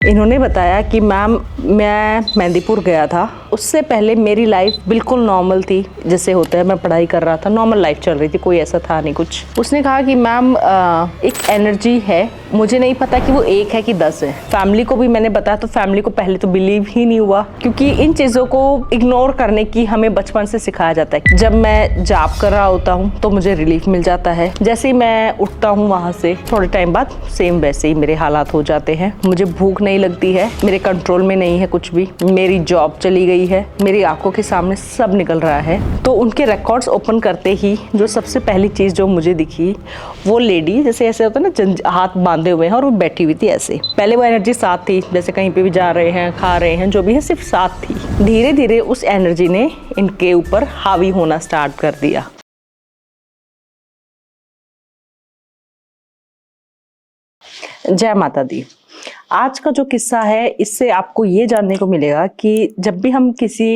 इन्होंने बताया कि मैम मैं मेहंदीपुर गया था, उससे पहले मेरी लाइफ बिल्कुल नॉर्मल थी, जैसे होता है मैं पढ़ाई कर रहा था, नॉर्मल लाइफ चल रही थी, कोई ऐसा था नहीं कुछ। उसने कहा कि मैम एक एनर्जी है, मुझे नहीं पता कि वो 1 है कि 10 है। फैमिली को भी मैंने बताया तो फैमिली को पहले तो बिलीव ही नहीं हुआ, क्योंकि इन चीज़ों को इग्नोर करने की हमें बचपन से सिखाया जाता है। जब मैं जॉब कर रहा होता हूँ तो मुझे रिलीफ मिल जाता है, जैसे ही मैं उठता हूँ वहाँ से थोड़े टाइम बाद सेम वैसे ही मेरे हालात हो जाते हैं। मुझे भूख नहीं लगती है, मेरे कंट्रोल में नहीं है कुछ भी, मेरी जॉब चली गई है, मेरी आंखों के सामने सब निकल रहा है। तो उनके रिकॉर्ड्स ओपन करते ही जो सबसे पहली चीज़ जो मुझे दिखी, वो लेडी जैसे ऐसे होता है ना, हाथ बांधे हुए हैं और वो बैठी हुई थी ऐसे। पहले वो एनर्जी साथ थी, जैसे कहीं पे भी जा रहे हैं, खा रहे हैं, जो भी है सिर्फ साथ थी। धीरे धीरे उस एनर्जी ने इनके ऊपर हावी होना स्टार्ट कर दिया। जय माता दी। आज का जो किस्सा है, इससे आपको ये जानने को मिलेगा कि जब भी हम किसी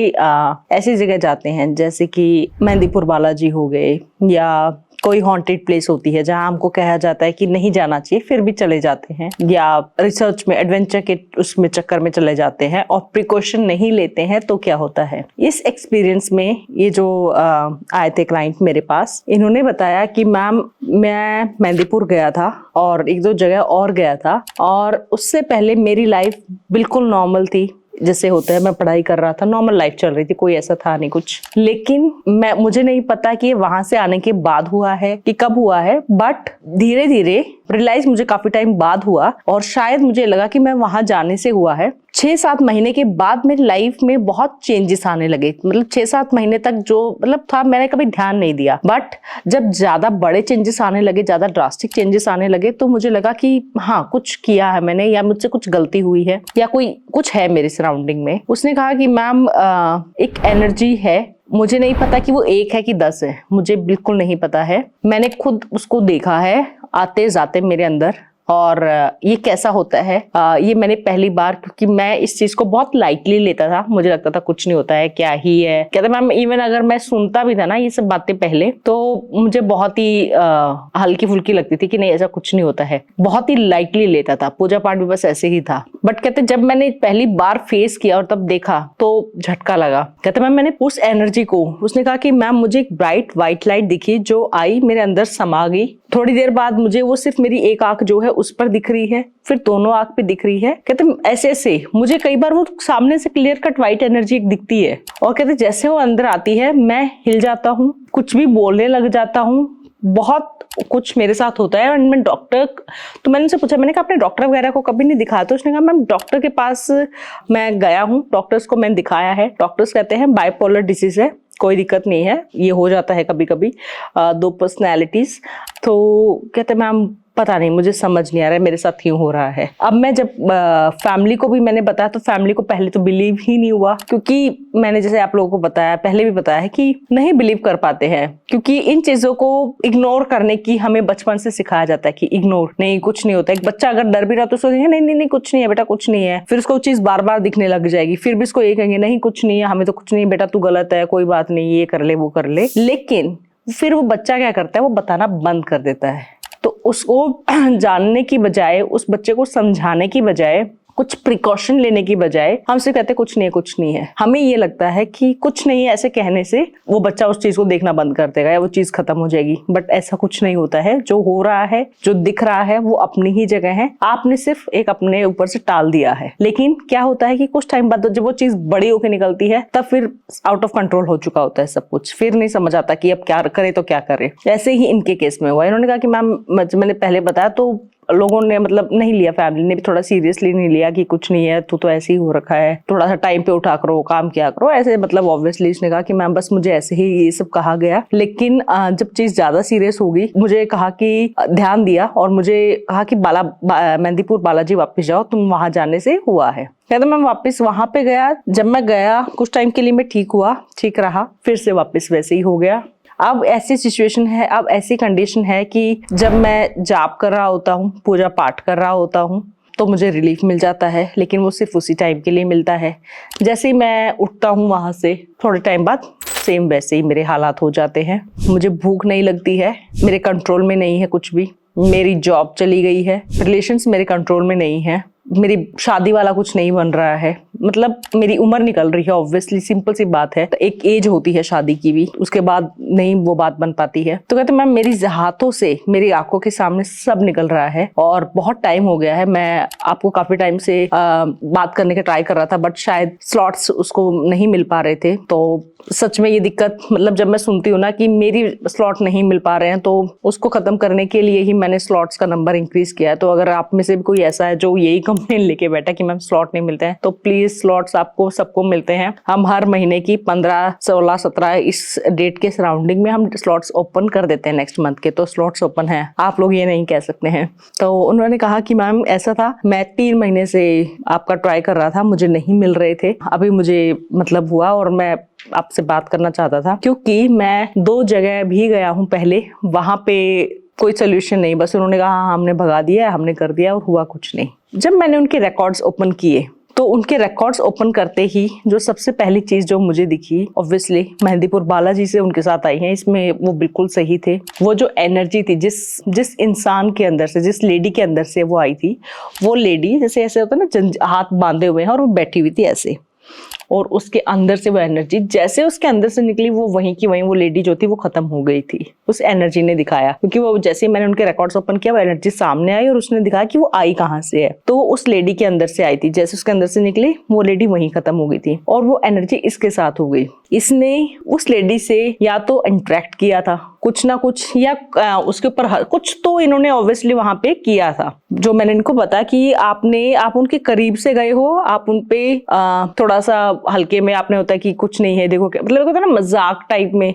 ऐसी जगह जाते हैं, जैसे कि मेहंदीपुर बालाजी हो गए या कोई हॉन्टेड प्लेस होती है जहां हमको कहा जाता है कि नहीं जाना चाहिए, फिर भी चले जाते हैं, या रिसर्च में एडवेंचर के उसमें चक्कर में चले जाते हैं और प्रिकॉशन नहीं लेते हैं, तो क्या होता है। इस एक्सपीरियंस में ये जो आए थे क्लाइंट मेरे पास, इन्होंने बताया कि मैम मैं मेहंदीपुर गया था और 1-2 जगह और गया था, और उससे पहले मेरी लाइफ बिल्कुल नॉर्मल थी, जैसे होता है मैं पढ़ाई कर रहा था, नॉर्मल लाइफ चल रही थी, कोई ऐसा था नहीं कुछ। लेकिन मुझे नहीं पता कि वहां से आने के बाद हुआ है कि कब हुआ है, बट धीरे धीरे रियलाइज मुझे काफी टाइम बाद हुआ, और शायद मुझे लगा कि मैं वहां जाने से हुआ है। 6-7 महीने के बाद मेरी लाइफ में बहुत चेंजेस आने लगे। मतलब 6-7 महीने तक जो था, मैंने कभी ध्यान नहीं दिया, बट जब ज्यादा बड़े चेंजेस आने लगे, ज्यादा ड्रास्टिक चेंजेस आने लगे, तो मुझे लगा कि हाँ, कुछ किया है मैंने, या मुझसे कुछ गलती हुई है, या कोई कुछ है मेरे सराउंडिंग में। उसने कहा कि मैम एक एनर्जी है, मुझे नहीं पता कि वो 1 है कि 10 है, मुझे बिल्कुल नहीं पता है। मैंने खुद उसको देखा है आते जाते मेरे अंदर, और ये कैसा होता है, ये मैंने पहली बार, क्योंकि मैं इस चीज को बहुत लाइटली लेता था, मुझे लगता था कुछ नहीं होता है, क्या ही है, कहते मैम। इवन अगर मैं सुनता भी था ना ये सब बातें पहले, तो मुझे बहुत ही हल्की फुल्की लगती थी कि नहीं, ऐसा कुछ नहीं होता है, बहुत ही लाइटली लेता था। पूजा पाठ भी बस ऐसे ही था। बट कहते जब मैंने पहली बार फेस किया और तब देखा तो झटका लगा। कहते मैम मैंने उस एनर्जी को, उसने कहा कि मैम मुझे एक ब्राइट व्हाइट लाइट दिखी जो आई मेरे अंदर समा गई। थोड़ी देर बाद मुझे वो सिर्फ मेरी एक आंख जो है उस पर दिख रही है, फिर दोनों आंख पे दिख रही है। कहते ऐसे ऐसे मुझे कई बार वो सामने से क्लियर कट व्हाइट एनर्जी एक दिखती है, और कहते जैसे वो अंदर आती है मैं हिल जाता हूँ, कुछ भी बोलने लग जाता हूँ, बहुत कुछ मेरे साथ होता है। और मैं डॉक्टर, तो मैंने उनसे पूछा, मैंने कहा आपने डॉक्टर वगैरह को कभी नहीं दिखाया? तो उसने कहा मैम डॉक्टर के पास मैं गया हूँ, डॉक्टर्स को मैंने दिखाया है, डॉक्टर्स कहते हैं बाइपोलर डिसीज है, कोई दिक्कत नहीं है, ये हो जाता है कभी कभी, 2 पर्सनैलिटीज। तो कहते मैम पता नहीं, मुझे समझ नहीं आ रहा है मेरे साथ क्यों हो रहा है। अब मैं जब फैमिली को भी मैंने बताया तो फैमिली को पहले तो बिलीव ही नहीं हुआ, क्योंकि मैंने जैसे आप लोगों को बताया, पहले भी बताया है कि नहीं बिलीव कर पाते हैं, क्योंकि इन चीजों को इग्नोर करने की हमें बचपन से सिखाया जाता है कि इग्नोर नहीं, कुछ नहीं होता। एक बच्चा अगर डर भी रहा तो सोचेंगे नहीं नहीं नहीं कुछ नहीं है बेटा, कुछ नहीं है, फिर उसको चीज बार बार दिखने लग जाएगी, फिर भी उसको ये कहेंगे नहीं कुछ नहीं है, हमें तो कुछ नहीं बेटा, तू गलत है, कोई बात नहीं, ये कर ले वो कर ले। लेकिन फिर वो बच्चा क्या करता है, वो बताना बंद कर देता है। तो उसको जानने की बजाय, उस बच्चे को समझाने की बजाय, कुछ प्रिकॉशन लेने की बजाय हमसे कहते कुछ नहीं है, कुछ नहीं है। हमें ये लगता है कि कुछ नहीं है ऐसे कहने से वो बच्चा उस चीज को देखना बंद कर देगा या वो चीज खत्म हो जाएगी, बट ऐसा कुछ नहीं होता है। जो हो रहा है, जो दिख रहा है, वो अपनी ही जगह है, आपने सिर्फ एक अपने ऊपर से टाल दिया है। लेकिन क्या होता है कि कुछ टाइम बाद जब वो चीज बड़ी होकर निकलती है, तब फिर आउट ऑफ कंट्रोल हो चुका होता है सब कुछ, फिर नहीं समझ आता कि अब क्या करे तो क्या करे। ऐसे ही इनके केस में हुआ। इन्होंने कहा कि मैम मैंने पहले बताया तो लोगों ने मतलब नहीं लिया, फैमिली ने भी थोड़ा सीरियसली नहीं लिया कि कुछ नहीं है, तू तो ऐसे ही हो रखा है, थोड़ा सा टाइम पे उठा करो, काम किया करो, ऐसे मतलब ऑब्वियसली। इसने कहा कि मैम बस मुझे ऐसे ही ये सब कहा गया, लेकिन जब चीज ज्यादा सीरियस होगी, मुझे कहा कि ध्यान दिया और मुझे कहा कि मेहंदीपुर बालाजी वापस जाओ, तुम वहां जाने से हुआ है। कहते मैं वापस वहां पे गया। जब मैं गया कुछ टाइम के लिए मैं ठीक हुआ, ठीक रहा, फिर से वापस वैसे ही हो गया। अब ऐसी सिचुएशन है, अब ऐसी कंडीशन है कि जब मैं जॉब कर रहा होता हूँ, पूजा पाठ कर रहा होता हूँ, तो मुझे रिलीफ मिल जाता है, लेकिन वो सिर्फ उसी टाइम के लिए मिलता है। जैसे ही मैं उठता हूँ वहां से थोड़े टाइम बाद सेम वैसे ही मेरे हालात हो जाते हैं। मुझे भूख नहीं लगती है, मेरे कंट्रोल में नहीं है कुछ भी, मेरी जॉब चली गई है, रिलेशंस मेरे कंट्रोल में नहीं है, मेरी शादी वाला कुछ नहीं बन रहा है, मतलब मेरी उम्र निकल रही है, ऑब्वियसली सिंपल सी बात है, तो एक एज होती है शादी की भी, उसके बाद नहीं वो बात बन पाती है। तो कहते मैम मेरी हाथों से, मेरी आंखों के सामने सब निकल रहा है और बहुत टाइम हो गया है, मैं आपको काफी टाइम से बात करने का ट्राई कर रहा था, बट शायद स्लॉट्स उसको नहीं मिल पा रहे थे। तो सच में ये दिक्कत, मतलब जब मैं सुनती हूँ ना कि मेरी स्लॉट नहीं मिल पा रहे हैं, तो उसको खत्म करने के लिए ही मैंने स्लॉट्स का नंबर इंक्रीज किया है। तो अगर आप में से भी कोई ऐसा है जो यही कंप्लेन लेके बैठा कि मैम स्लॉट नहीं मिलते हैं, तो प्लीज स्लॉट्स आपको सबको मिलते हैं। हम हर महीने की 15, 16, 17 इस डेट के सराउंडिंग में हम स्लॉट्स ओपन कर देते हैं नेक्स्ट मंथ के, तो स्लॉट्स ओपन है, आप लोग ये नहीं कह सकते हैं। तो उन्होंने कहा कि मैम ऐसा था, मैं 3 महीने से आपका ट्राई कर रहा था, मुझे नहीं मिल रहे थे, अभी मुझे मतलब हुआ और मैं आपसे बात करना चाहता था, क्योंकि मैं 2 जगह भी गया हूँ पहले, वहां पे कोई सोल्यूशन नहीं, बस उन्होंने कहा हाँ हमने भगा दिया, हमने कर दिया और हुआ कुछ नहीं। जब मैंने उनके रिकॉर्ड्स ओपन किए तो उनके रिकॉर्ड्स ओपन करते ही जो सबसे पहली चीज जो मुझे दिखी, ऑब्वियसली मेहंदीपुर बालाजी से उनके साथ आई हैं, इसमें वो बिल्कुल सही थे। वो जो एनर्जी थी जिस इंसान के अंदर से, जिस लेडी के अंदर से वो आई थी, वो लेडी जैसे ऐसे होता है ना, हाथ बांधे हुए हैं और वो बैठी हुई थी ऐसे, और उसके अंदर से वो एनर्जी जैसे उसके अंदर से निकली, वो वहीं की वहीं वो लेडी जो थी वो खत्म हो गई थी। उस एनर्जी ने दिखाया, क्योंकि वो जैसे ही मैंने उनके रिकॉर्ड्स ओपन किया, वो एनर्जी सामने आई और उसने दिखाया कि वो आई कहाँ से है। तो उस लेडी के अंदर से आई थी, जैसे उसके अंदर से निकली वो लेडी वहीं खत्म हो गई थी और वो एनर्जी इसके साथ हो गई। इसने उस लेडी से या तो इंटरेक्ट किया था कुछ ना कुछ, या उसके ऊपर कुछ तो इन्होंने ऑब्वियसली वहां पे किया था। जो मैंने इनको बताया कि आप उनके करीब से गए हो, आप उन पे थोड़ा सा हल्के में आपने होता है कि कुछ नहीं है देखो, मतलब होता है ना मजाक टाइप में,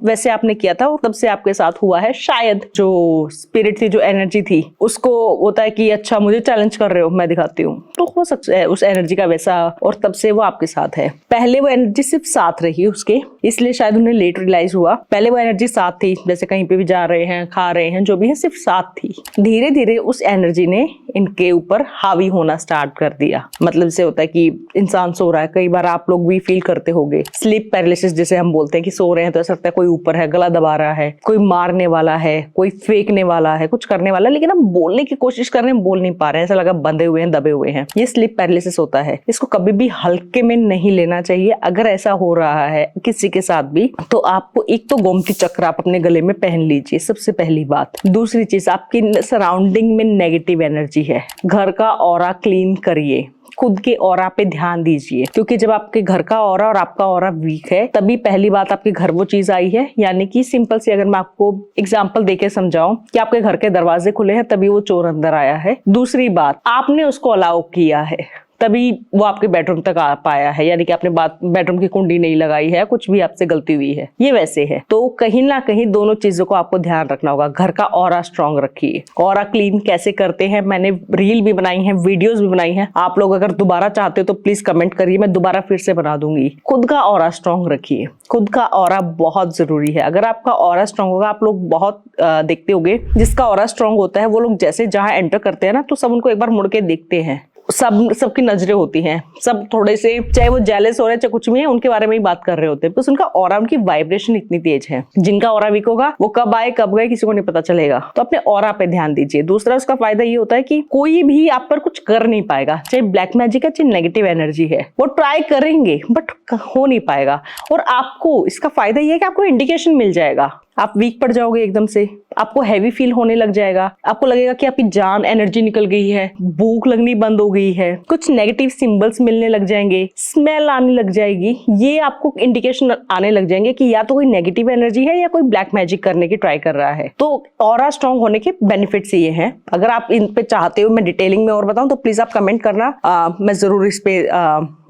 वैसे आपने किया था और तब से आपके साथ हुआ है। शायद जो स्पिरिट थी, जो एनर्जी थी, उसको होता है कि अच्छा मुझे चैलेंज कर रहे हो, मैं दिखाती हूँ, तो हो सकता है उस एनर्जी का वैसा, और तब से वो आपके साथ है। पहले वो एनर्जी सिर्फ साथ रही उसके, इसलिए शायद उन्हें लेट रियलाइज हुआ। पहले वो एनर्जी साथ थी, जैसे कहीं पे भी जा रहे हैं, खा रहे हैं, जो भी है, सिर्फ साथ थी। धीरे धीरे उस एनर्जी ने इनके ऊपर हावी होना स्टार्ट कर दिया। मतलब से होता है कि इंसान सो रहा है, कई बार आप लोग भी फील करते होंगे, स्लीप पैरालिसिस जैसे हम बोलते हैं कि सो रहे हैं तो ऐसा लगता है कोई ऊपर है, गला दबा रहा है, कोई मारने वाला है, कोई फेंकने वाला है, कुछ करने वाला, लेकिन हम बोलने की कोशिश कर रहे हैं, बोल नहीं पा रहे हैं, ऐसा लगा बंधे हुए हैं, दबे हुए हैं। ये स्लीप पैरालिसिस होता है। इसको कभी भी हल्के में नहीं लेना चाहिए। अगर ऐसा हो रहा है किसी के साथ भी, तो आपको एक तो गोमती चक्र आप अपने गले में पहन लीजिए, सबसे पहली बात। दूसरी चीज, आपकी सराउंडिंग में नेगेटिव एनर्जी है, घर का ऑरा क्लीन करिए, खुद के ऑरा पे ध्यान दीजिए, क्योंकि जब आपके घर का ऑरा और आपका ऑरा वीक है, तभी पहली बात आपके घर वो चीज आई है। यानी कि सिंपल सी अगर मैं आपको एग्जांपल देके समझाऊं कि आपके घर के दरवाजे खुले हैं, तभी वो चोर अंदर आया है। दूसरी बात, आपने उसको अलाउ किया है, तभी वो आपके बेडरूम तक आ पाया है, यानी कि आपने बेडरूम की कुंडी नहीं लगाई है, कुछ भी आपसे गलती हुई है, ये वैसे है। तो कहीं ना कहीं दोनों चीजों को आपको ध्यान रखना होगा। घर का ऑरा स्ट्रांग रखिए। ऑरा क्लीन कैसे करते हैं, मैंने रील भी बनाई है, वीडियोस भी बनाई है, आप लोग अगर दोबारा चाहते हो तो प्लीज कमेंट करिए, मैं दोबारा फिर से बना दूंगी। खुद का ऑरा स्ट्रांग रखिए, खुद का ऑरा बहुत जरूरी है। अगर आपका ऑरा स्ट्रांग होगा, आप लोग बहुत देखते होंगे, जिसका ऑरा स्ट्रांग होता है वो लोग जैसे जहां एंटर करते हैं ना, तो सब उनको एक बार मुड़ के देखते हैं, सबकी नजरें होती हैं, सब थोड़े से, चाहे वो जेलस हो रहे हैं चाहे कुछ भी है, उनके बारे में ही बात कर रहे होते हैं, बस उनका ऑरा, उनकी वाइब्रेशन इतनी तेज है। जिनका ऑरा वीक होगा वो कब आए कब गए किसी को नहीं पता चलेगा। तो अपने ऑरा पे ध्यान दीजिए। दूसरा उसका फायदा ये होता है कि कोई भी आप पर कुछ कर नहीं पाएगा, चाहे ब्लैक मैजिक है चाहे नेगेटिव एनर्जी है, वो ट्राई करेंगे बट हो नहीं पाएगा। और आपको इसका फायदा ये है कि आपको इंडिकेशन मिल जाएगा, आप वीक पड़ जाओगे एकदम से, आपको हैवी फील होने लग जाएगा, आपको लगेगा कि आपकी जान एनर्जी निकल गई है, भूख लगनी बंद हो गई है, कुछ नेगेटिव सिंबल्स मिलने लग जाएंगे, स्मेल आने लग जाएगी, ये आपको इंडिकेशन आने लग जाएंगे कि या तो कोई नेगेटिव एनर्जी है या कोई ब्लैक मैजिक करने की ट्राई कर रहा है। तो ऑरा स्ट्रांग होने के बेनिफिट्स ये हैं। अगर आप इन पे चाहते हो मैं डिटेलिंग में और बताऊं तो प्लीज आप कमेंट करना, मैं जरूर इस पे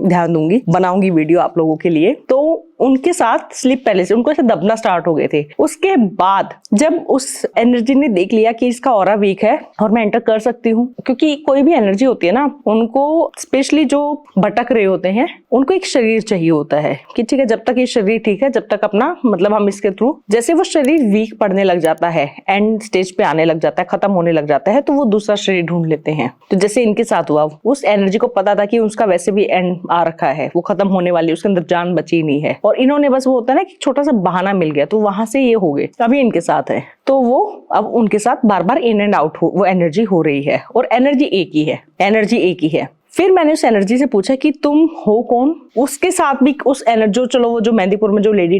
ध्यान दूंगी, बनाऊंगी वीडियो आप लोगों के लिए। तो उनके साथ स्लीप पैलेस, उनको ऐसे दबना स्टार्ट हो गए थे। उसके बाद जब उस एनर्जी ने देख लिया कि इसका ऑरा वीक है और मैं एंटर कर सकती हूँ, क्योंकि कोई भी एनर्जी होती है ना, उनको स्पेशली जो भटक रहे होते हैं, उनको एक शरीर चाहिए होता है कि ठीक है, जब तक ये शरीर ठीक है, जब तक अपना मतलब हम इसके थ्रू, जैसे वो शरीर वीक पड़ने लग जाता है, एंड स्टेज पे आने लग जाता है, खत्म होने लग जाता है, तो वो दूसरा शरीर ढूंढ लेते हैं। तो जैसे इनके साथ हुआ, उस एनर्जी को पता था कि उसका वैसे भी एंड आ रखा है, वो खत्म होने वाली, उसके अंदर जान बची नहीं है, और इन्होंने बस वो होता है ना कि छोटा सा बहाना मिल गया तो वहां से ये हो गए, अभी इनके साथ है। तो वो अब उनके साथ बार बार इन एंड आउट वो एनर्जी हो रही है, और एनर्जी एक ही है, एनर्जी एक ही है। फिर मैंने उस एनर्जी से पूछा कि तुम हो कौन। उसके साथ भी उस एनर्जी, चलो वो जो मेहंदीपुर में जो लेडी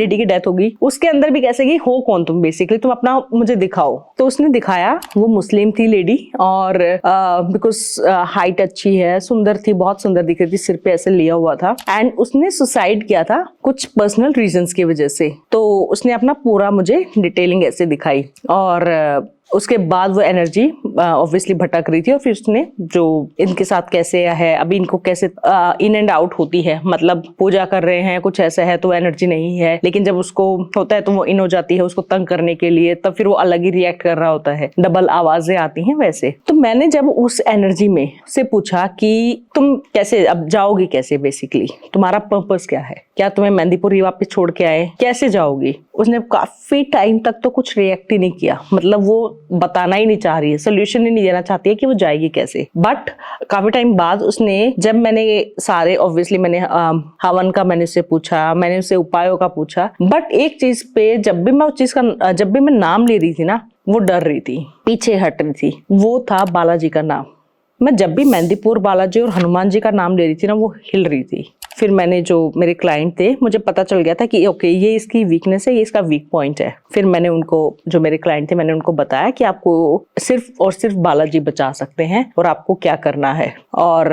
की डेथ होगी उसके अंदर भी कैसे कि हो कौन तुम, बेसिकली तुम अपना मुझे दिखाओ। तो उसने दिखाया, वो मुस्लिम थी लेडी, और बिकॉज हाइट अच्छी है, सुंदर थी, बहुत सुंदर दिख रही थी, सिर पे ऐसे लिया हुआ था, एंड उसने सुसाइड किया था कुछ पर्सनल रीजंस की वजह से। तो उसने अपना पूरा मुझे डिटेलिंग ऐसे दिखाई, और उसके बाद वो एनर्जी ऑब्वियसली भटक रही थी, और फिर उसने जो इनके साथ कैसे है, अभी इनको कैसे इन एंड आउट होती है, मतलब पूजा कर रहे हैं कुछ ऐसा है तो एनर्जी नहीं है, लेकिन जब उसको होता है तो वो इन हो जाती है उसको तंग करने के लिए, तब फिर वो अलग ही रिएक्ट कर रहा होता है, डबल आवाजें आती हैं वैसे। तो मैंने जब उस एनर्जी में से पूछा कि तुम कैसे अब जाओगी, कैसे, बेसिकली तुम्हारा पर्पस क्या है, क्या तुम्हें मेहंदीपुर ही वापस छोड़ के आए, कैसे जाओगी। उसने काफी टाइम तक तो कुछ रिएक्ट ही नहीं किया, मतलब वो बताना ही नहीं चाह रही है, सोल्यूशन ही नहीं देना चाहती है कि वो जाएगी कैसे। बट काफी टाइम बाद उसने, जब मैंने सारे ऑब्वियसली मैंने हवन का मैंने उससे पूछा, मैंने उससे उपायों का पूछा, बट एक चीज पे जब भी मैं उस चीज का, जब भी मैं नाम ले रही थी ना, वो डर रही थी, पीछे हट रही थी। वो था बालाजी का नाम। मैं जब भी मेहंदीपुर बालाजी और हनुमान जी का नाम ले रही थी ना, वो हिल रही थी। फिर मैंने, जो मेरे क्लाइंट थे, मुझे पता चल गया था कि ओके ये इसकी वीकनेस है, ये इसका वीक पॉइंट है। फिर मैंने उनको, जो मेरे क्लाइंट थे, मैंने उनको बताया कि आपको सिर्फ और सिर्फ बालाजी बचा सकते हैं और आपको क्या करना है। और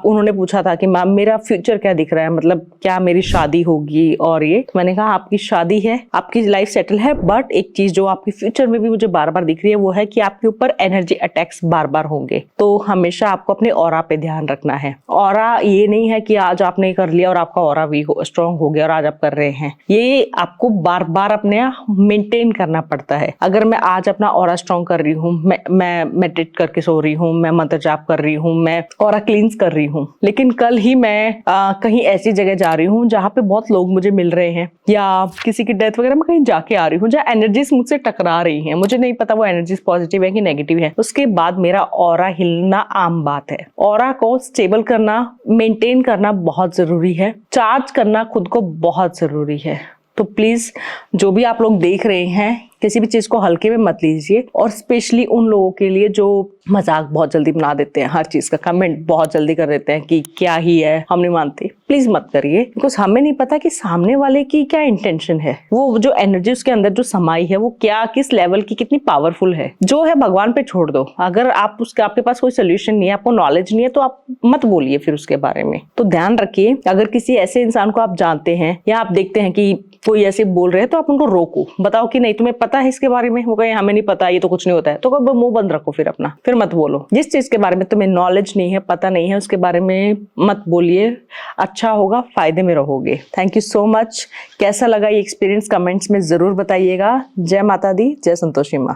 उन्होंने पूछा था कि मैम मेरा फ्यूचर क्या दिख रहा है, मतलब क्या मेरी शादी होगी, और ये तो मैंने कहा आपकी शादी है, आपकी लाइफ सेटल है, बट एक चीज जो आपके फ्यूचर में भी मुझे बार बार दिख रही है वो है कि आपके ऊपर एनर्जी अटैक्स बार बार होंगे। तो हमेशा आपको अपने ऑरा पे ध्यान रखना है। ऑरा ये नहीं है कि आज आपने कर लिया और आपका ऑरा वीक स्ट्रांग हो गया और आज आप कर रहे हैं, ये आपको बार बार अपने मेंटेन करना पड़ता है। अगर मैं आज अपना ऑरा स्ट्रांग कर रही हूँ, मैं मेडिटेट करके सो रही हूँ, मैं मंत्र जाप कर रही हूँ, मैं ऑरा क्लींस कर रही हूँ, लेकिन कल ही मैं कहीं ऐसी जगह जा रही हूँ जहाँ पे बहुत लोग मुझे मिल रहे हैं, या किसी की डेथ वगैरह, मैं कहीं जाके आ रही हूँ जहाँ एनर्जीज मुझसे टकरा रही हैं, मुझे नहीं पता वो एनर्जीज पॉजिटिव है कि नेगेटिव है, उसके बाद मेरा ऑरा हिलना आम बात है। ऑरा को स्टेबल करना, मेंटेन करना बहुत जरूरी है, चार्ज करना खुद को बहुत जरूरी है। तो प्लीज जो भी आप लोग देख रहे हैं, किसी भी चीज को हल्के में मत लीजिए, और स्पेशली उन लोगों के लिए जो मजाक बहुत जल्दी बना देते हैं, हर चीज का कमेंट बहुत जल्दी कर देते हैं कि क्या ही है, हम नहीं मानते, प्लीज मत करिए, बिकॉज हमें नहीं पता कि सामने वाले की क्या इंटेंशन है, वो जो एनर्जी उसके अंदर जो समाई है वो क्या, किस लेवल की, कितनी पावरफुल है। जो है भगवान पे छोड़ दो। अगर आपके पास कोई सोल्यूशन नहीं है, आपको नॉलेज नहीं है, तो आप मत बोलिए फिर उसके बारे में। तो ध्यान रखिए, अगर किसी ऐसे इंसान को आप जानते हैं या आप देखते हैं कि कोई ऐसे बोल रहे हैं, तो आप उनको रोको, बताओ कि नहीं तुम्हें पता है इसके बारे में, वो कहे हमें नहीं पता, ये तो कुछ नहीं होता है, तो कब मुंह बंद रखो फिर अपना, फिर मत बोलो। जिस चीज के बारे में तुम्हें नॉलेज नहीं है, पता नहीं है, उसके बारे में मत बोलिए, अच्छा होगा, फायदे में रहोगे। Thank you so much. कैसा लगा ये एक्सपीरियंस कमेंट्स में जरूर बताइएगा। जय माता दी, जय संतोषी माँ।